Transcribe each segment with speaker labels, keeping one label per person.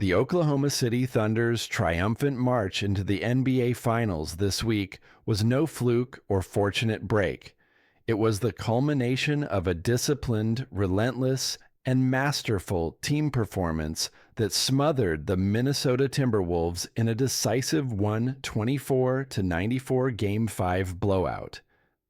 Speaker 1: The Oklahoma City Thunder's triumphant march into the NBA Finals this week was no fluke or fortunate break. It was the culmination of a disciplined, relentless, and masterful team performance that smothered the Minnesota Timberwolves in a decisive 124-94 Game 5 blowout.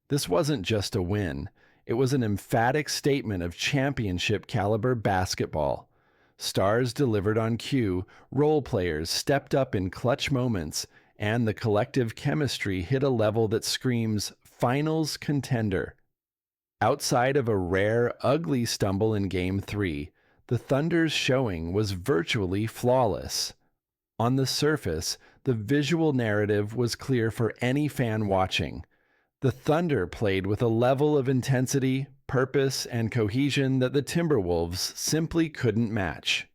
Speaker 1: This wasn't just a win. It was an emphatic statement of championship-caliber basketball. Stars delivered on cue, role players stepped up in clutch moments, and the collective chemistry hit a level that screams finals contender. Outside of a rare, ugly stumble in Game 3, the Thunder's showing was virtually flawless. On the surface, the visual narrative was clear for any fan watching. The Thunder played with a level of intensity, purpose, and cohesion that the Timberwolves simply couldn't match.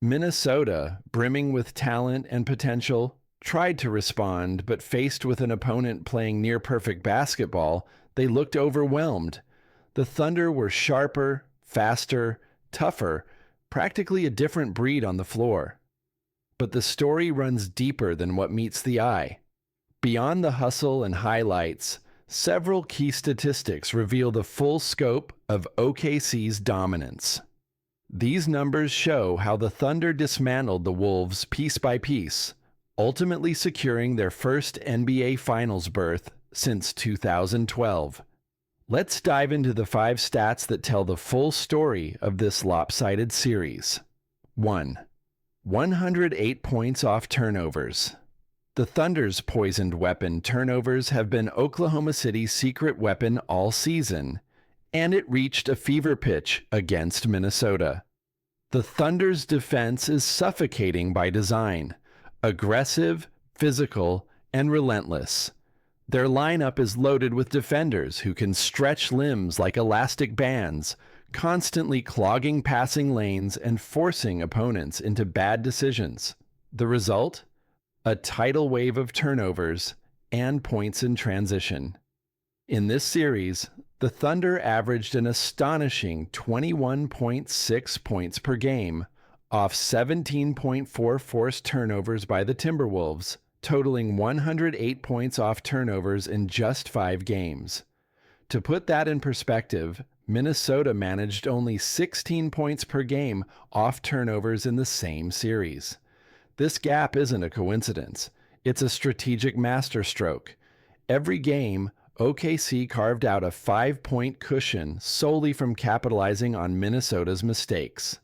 Speaker 1: Minnesota, brimming with talent and potential, tried to respond, but faced with an opponent playing near-perfect basketball, they looked overwhelmed. The Thunder were sharper, faster, tougher, practically a different breed on the floor. But the story runs deeper than what meets the eye. Beyond the hustle and highlights, several key statistics reveal the full scope of OKC's dominance. These numbers show how the Thunder dismantled the Wolves piece by piece, ultimately securing their first NBA Finals berth since 2012. Let's dive into the 5 stats that tell the full story of this lopsided series. 1. 108 points off turnovers. The Thunder's poisoned weapon, turnovers, have been Oklahoma City's secret weapon all season, and it reached a fever pitch against Minnesota. The Thunder's defense is suffocating by design, aggressive, physical, and relentless. Their lineup is loaded with defenders who can stretch limbs like elastic bands, constantly clogging passing lanes and forcing opponents into bad decisions. The result? A tidal wave of turnovers and points in transition. In this series, the Thunder averaged an astonishing 21.6 points per game, off 17.4 forced turnovers by the Timberwolves, totaling 108 points off turnovers in just 5 games. To put that in perspective, Minnesota managed only 16 points per game off turnovers in the same series. This gap isn't a coincidence. It's a strategic masterstroke. Every game, OKC carved out a 5-point cushion solely from capitalizing on Minnesota's mistakes.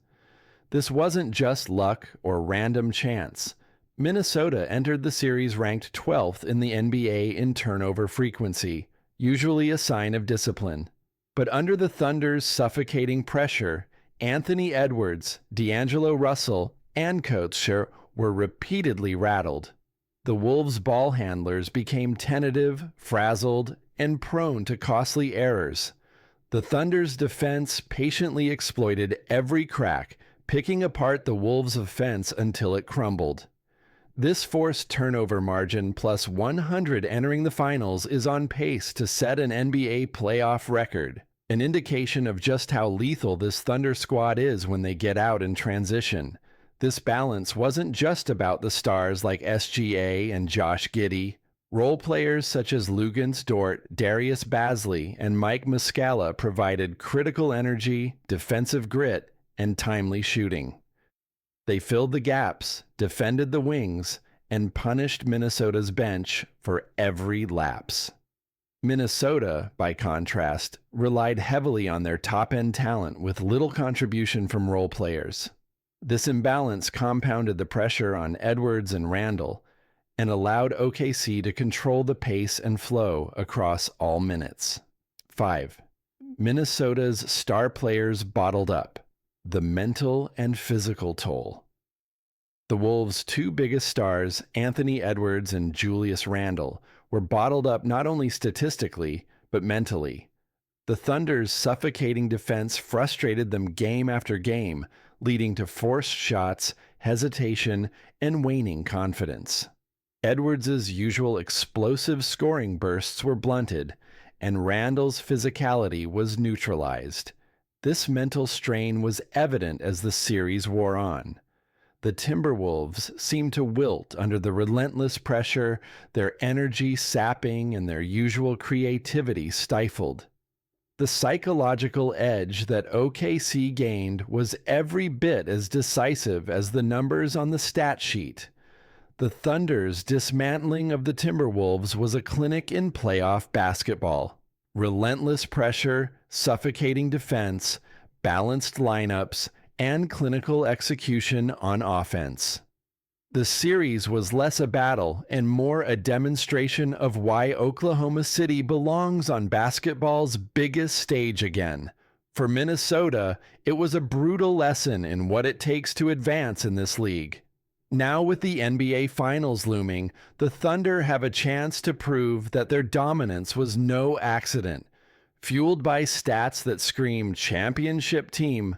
Speaker 1: This wasn't just luck or random chance. Minnesota entered the series ranked 12th in the NBA in turnover frequency, usually a sign of discipline. But under the Thunder's suffocating pressure, Anthony Edwards, D'Angelo Russell, and Kotscher were repeatedly rattled. The Wolves' ball handlers became tentative, frazzled, and prone to costly errors. The Thunder's defense patiently exploited every crack, picking apart the Wolves' offense until it crumbled. This forced turnover margin plus 100 entering the finals is on pace to set an NBA playoff record, an indication of just how lethal this Thunder squad is when they get out in transition. This balance wasn't just about the stars like SGA and Josh Giddey. Role players such as Luguentz Dort, Darius Bazley, and Mike Muscala provided critical energy, defensive grit, and timely shooting. They filled the gaps, defended the wings, and punished Minnesota's bench for every lapse. Minnesota, by contrast, relied heavily on their top-end talent with little contribution from role players. This imbalance compounded the pressure on Edwards and Randle and allowed OKC to control the pace and flow across all minutes. 5. Minnesota's star players bottled up. The mental and physical toll. The Wolves' 2 biggest stars, Anthony Edwards and Julius Randle, were bottled up not only statistically, but mentally. The Thunder's suffocating defense frustrated them game after game, leading to forced shots, hesitation, and waning confidence. Edwards' usual explosive scoring bursts were blunted, and Randle's physicality was neutralized. This mental strain was evident as the series wore on. The Timberwolves seemed to wilt under the relentless pressure, their energy sapping and their usual creativity stifled. The psychological edge that OKC gained was every bit as decisive as the numbers on the stat sheet. The Thunder's dismantling of the Timberwolves was a clinic in playoff basketball. Relentless pressure, suffocating defense, balanced lineups, and clinical execution on offense. The series was less a battle and more a demonstration of why Oklahoma City belongs on basketball's biggest stage again. For Minnesota, it was a brutal lesson in what it takes to advance in this league. Now with the NBA Finals looming, the Thunder have a chance to prove that their dominance was no accident. Fueled by stats that scream championship team,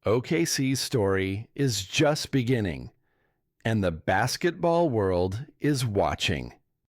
Speaker 1: OKC's story is just beginning, and the basketball world is watching.